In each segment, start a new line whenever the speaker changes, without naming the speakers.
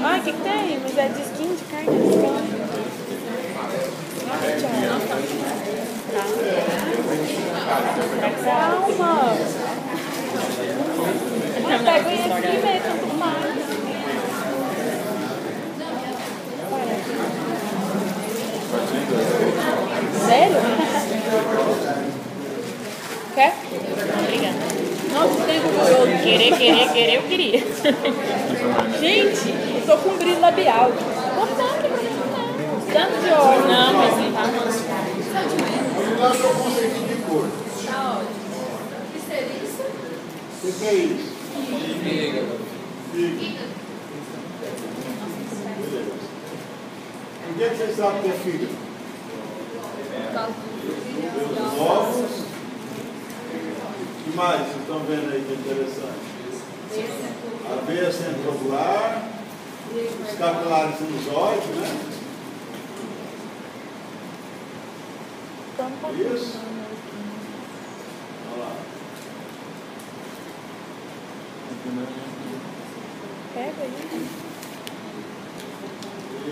Ah, o que tem? Mas é disquinho de carne de frango. Calma! Mas pega esse aqui, tanto faz. Sério? Quer? Obrigada. Nossa, tem eu querer, eu queria. Gente, eu tô com brilho labial. Importante pra mim, né? Tanto de óleo. Não, mas não tá
Eu acho que eu consegui de cor.
Tá ótimo. O que seria isso?
O que é isso?
Fígado.
Fígado. O que é que vocês sabem que é fígado? Os ovos. O que mais vocês estão vendo aí que é interessante? A veia centrogular, os capilares sinusóides, né? Isso. Olha lá.
Pega aí.
E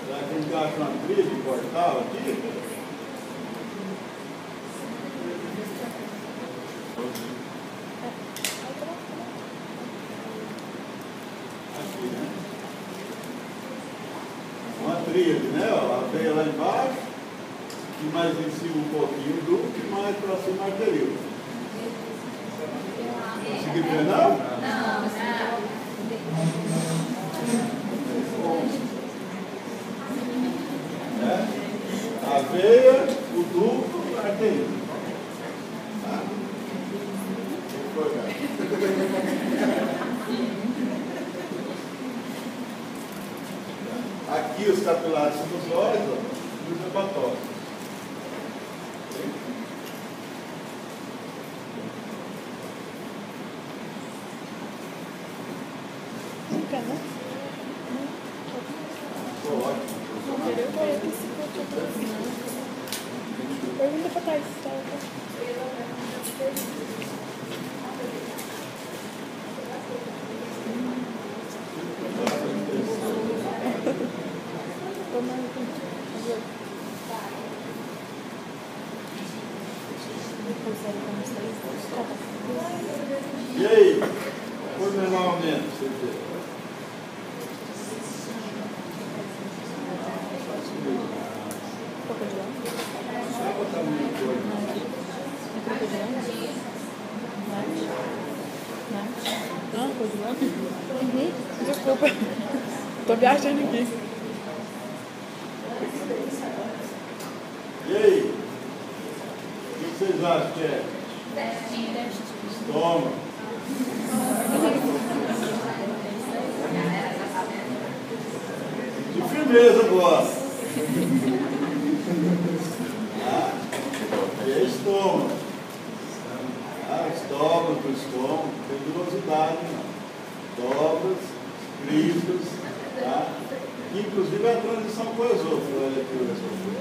já que a gente acha uma trilha de portal aqui. Aqui, né? Uma tríade, né? Ó, a veia lá embaixo, e mais em cima um pouquinho o ducto e mais para cima a arteríola. Conseguiu ver, não?
Não.
É? A veia, o ducto e a arteríola. Tá? Aqui os capilares sinusóides, ó, e os hepatócitos.
Nunca, né?
Ótimo.
Pergunta pra Thais.
E aí? Foi menor ou menos? Você vê?
Desculpa. Tô viajando aqui.
E aí? O que vocês acham que é? Estômago. De firmeza agora. É estômago. As dobras do estômago, não tem velocidade, não. Dobras, cristas, tá? Inclusive a transição com o esôfago, olha aqui o esôfago.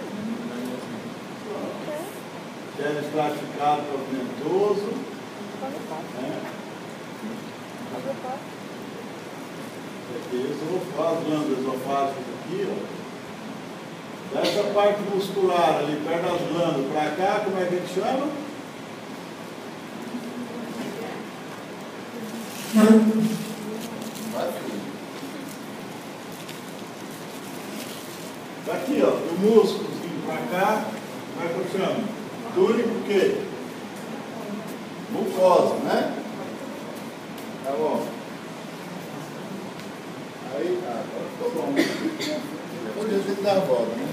Gelo estratificado pavimentoso. Né? Aqui, as glândulas esofágicas aqui, ó. Dessa parte muscular ali, perto das glândulas, para cá, como é que a gente chama? Daqui, ó, do músculozinho para cá, como é que eu chamo? Túnico o quê? Mucosa, né? Tá bom. Aí, agora ficou bom. Depois a gente dá a volta, né?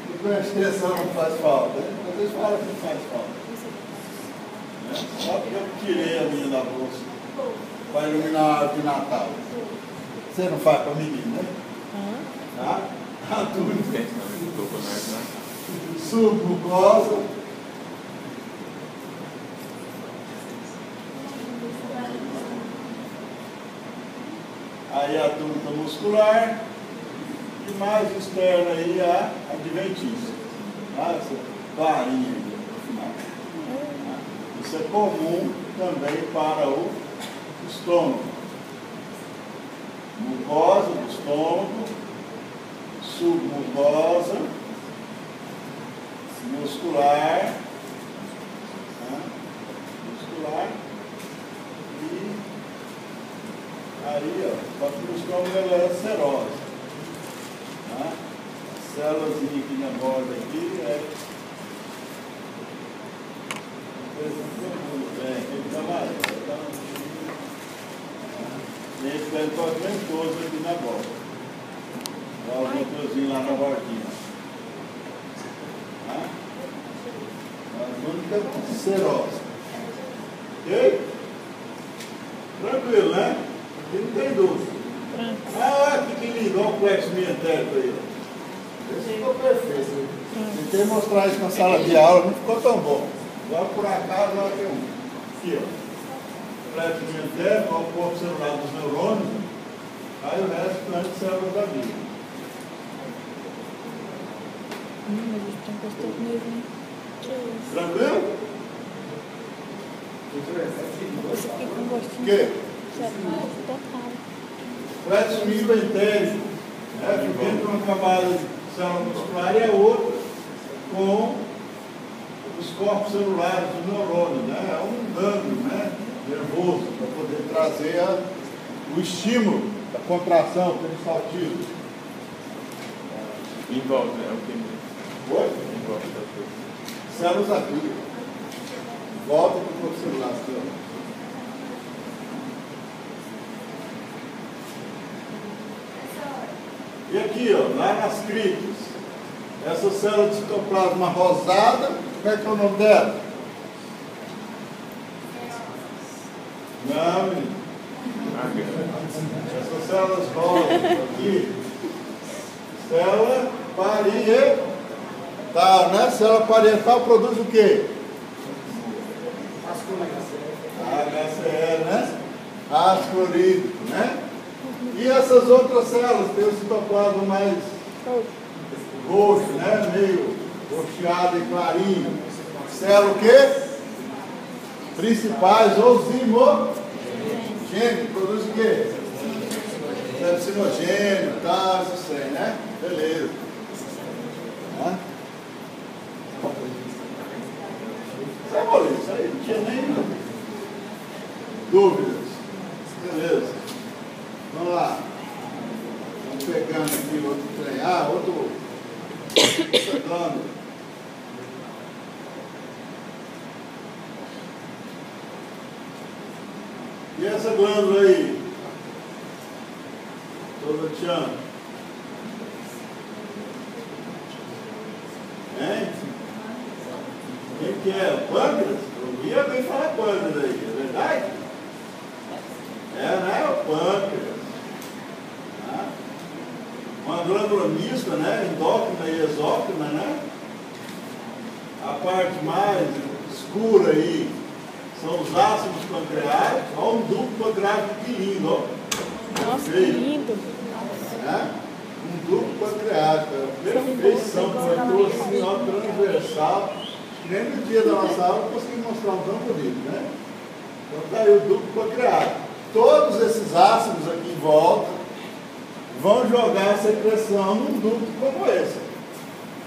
Porque a extensão não faz falta, né? Às vezes fala que não faz falta. Né? Só porque eu tirei a minha da bolsa para iluminar a árvore de Natal. Você não faz para menino, né? Tá? A túnica. Submucosa. Aí a túnica muscular e mais externa aí a adventícia. Essa varinha aí no final. Isso é comum também para o estômago. Mucosa do estômago, submucosa, muscular, né? Muscular, e aí, ó, só que no estômago ela é serosa. Né? A célulazinha aqui na borda aqui é. E esse todos aqui na borda. Olha o núcleozinho lá na bordinha. A única serosa. Ok? Tranquilo, né? Aqui não tem dúvida. Ah, que lindo, olha o plexo mientérico aí. Esse ficou perfeito. Tentei mostrar isso na sala de aula, não ficou tão bom. Agora por acaso, olha que aqui, ó. Plexo mientérico, olha o corpo celular dos neurônios. Aí o resto são as células da vida.
Mas eles estão gostoso mesmo, hein?
Tranquilo?
Você fica com gostinho.
O quê?
Total.
Plexo mientérico. Porque entra uma camada de célula muscular e a outra com os corpos celulares do neurônio, né? É um gânglio, né? Nervoso, para poder trazer o estímulo da contração, peristaltismo.
Envolve, né? É o que
Oi?
envolve da coisa.
Células agudas. Volta para o corpo celular. E aqui, ó, lá nas criptas, essa célula de citoplasma rosada, como é que é o nome dela? Não, menino. Essas células rosas aqui, célula parietal, né? Célula parietal produz o quê? HCl, né? Ácido clorídrico, né? E essas outras células têm o citoplasma mais roxo, né? Meio roxeado e clarinho. Célula o quê? Principais, osimogênio, produz o quê? Lepsinogênio, tá, isso aí, né? Beleza. Né? Isso aí, não tinha nem dúvidas. Beleza. Vamos lá. Vamos pegando aqui outro trem. Ah, outra glândula. E essa glândula aí? Toda tchan. Hein? Quem que é? Pâncreas? Eu ia bem falar pâncreas aí, é verdade? É, né? O pâncreas. Ah. Uma glândula mista, né? Endócrina e exócrina, né? A parte mais escura aí são os ácidos pancreáticos. Olha um duplo pancreático que lindo, ó.
Nossa, que lindo.
É? Um duplo pancreático. Perfeição, corretor assim, ó, transversal. Nem no dia da nossa aula eu consegui mostrar um tão bonito, né? Então está aí o duplo pancreático. Todos esses ácidos aqui em volta vão jogar a secreção num ducto como esse.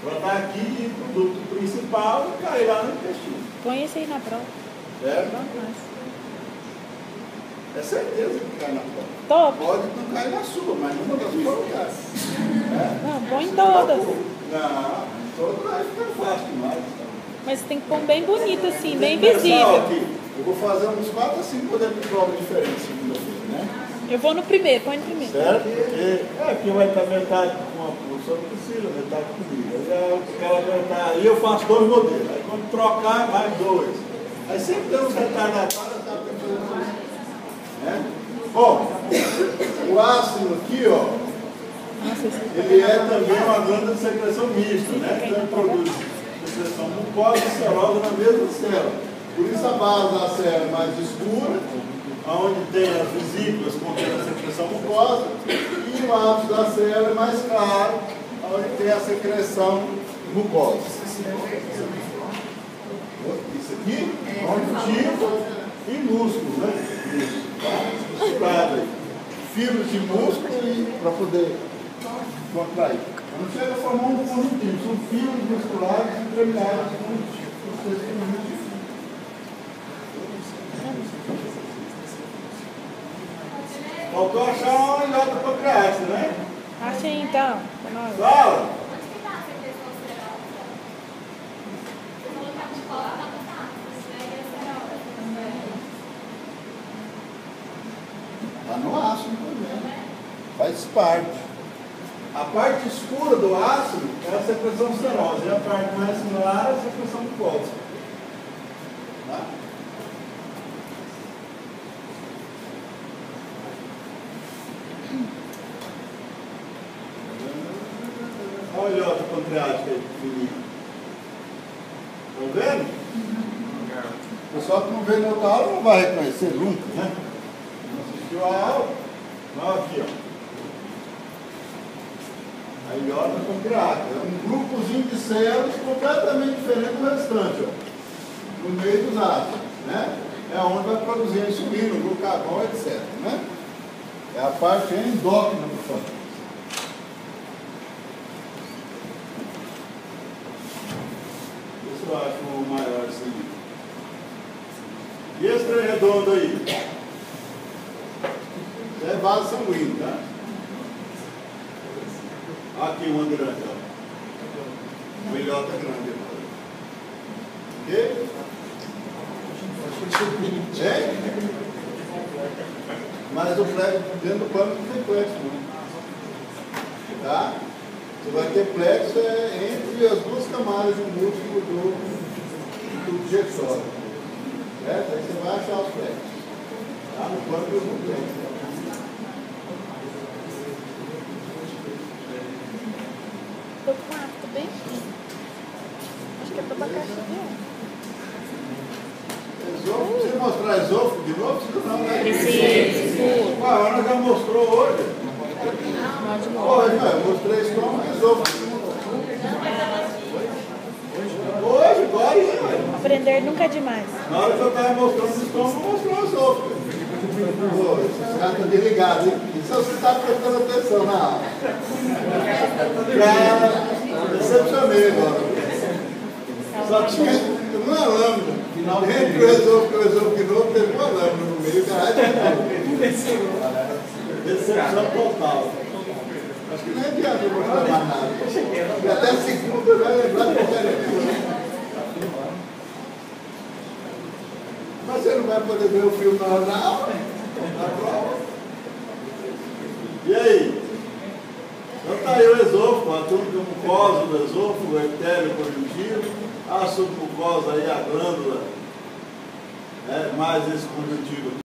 Para estar aqui e ir para o ducto principal e cair lá no intestino.
Põe esse aí na prova.
Certo? É certeza que cai na prova.
Top.
Pode não cair na sua, mas numa das suas cai.
Não, põe em todas.
Não, em todas vai ficar fácil demais.
Mas tem que pôr bem bonito assim, bem
Pessoal,
visível.
aqui, eu vou fazer uns 4 a 5 modelos de prova diferentes segunda-feira, né?
Eu vou no primeiro, põe no primeiro.
Certo? Porque aqui vai estar metade com a professora Priscila, metade comigo. Aí ela vai estar aí, eu faço 2 modelos. Aí quando trocar, mais 2. Aí sempre tem uns retardatários, tá? Né? Bom, o ácido aqui, ó, ele é também uma glândula de secreção mista, né? Então ele produz secreção mucosa e serosa na mesma célula. Por isso a base da célula é mais escura, onde tem as vesículas contendo a secreção mucosa, e o ápice da célula é mais claro, onde tem a secreção mucosa. Isso Isso aqui, conjuntivo e músculo, né? Isso, tá? Misturado aí. Fibras de músculo para poder contrair. Não chega a formar um conjuntivo, são fibras musculares interminadas de conjuntivo. Faltou achar uma ilhota pancreática, né?
Achei então.
Fala! Está no ácido também. Faz parte. A parte escura do ácido é a secreção serosa. E a parte mais clara é a secreção mucosa. Tá? Olha a ilhota pancreática aí, fininha. Estão vendo? O pessoal que não vê na outra aula não vai reconhecer nunca, né? Não assistiu a aula? Não, aqui, ó. A ilhota pancreática é um grupozinho de células completamente diferente do restante, ó. No meio dos ácidos, né? É onde vai produzir a insulina, o glucagon, etc. Né? É a parte endócrina do pâncreas. Isso eu acho o maior seguinte. E esse trem redondo aí? É vaso sanguíneo, tá? Aqui uma grande, ó. Uma ilhota grande. Ok? É? Mas o plexo dentro do pâncreas não tem plexo, não. Tá? Você vai ter plexo entre as duas camadas de músculo do tubo digestório. Certo? Aí você vai achar os plexos. Tá? No pâncreas não tem.
Tô com ar, tô bem? Acho que é pra abacaxi, viu?
Esôfago, precisa mostrar esôfago de novo? Precisa não, né?
Preciso.
A Ana já mostrou hoje.
Não, de novo.
Hoje, eu mostrei estômago e esôfago. Hoje, agora.
Aprender nunca é demais.
Na hora que eu estava mostrando o estômago, mostrou o esôfago. Esse cara está desligado, hein? Isso você está prestando atenção na aula. Já decepcionei agora. Só tinha uma lâmina. Entre o esôfago e o esôfago de novo, teve uma lâmina no meio. Decepção total. Acho que não adianta eu mostrar mais nada. E até segunda vai lembrar de qualquer coisa. Mas você não vai poder ver o filme na hora da aula? Na prova? E aí? Então tá aí o esôfago, a túnica mucosa do esôfago, o epitélio conjuntivo, a submucosa aí, a glândula, mais esse conjuntivo aqui.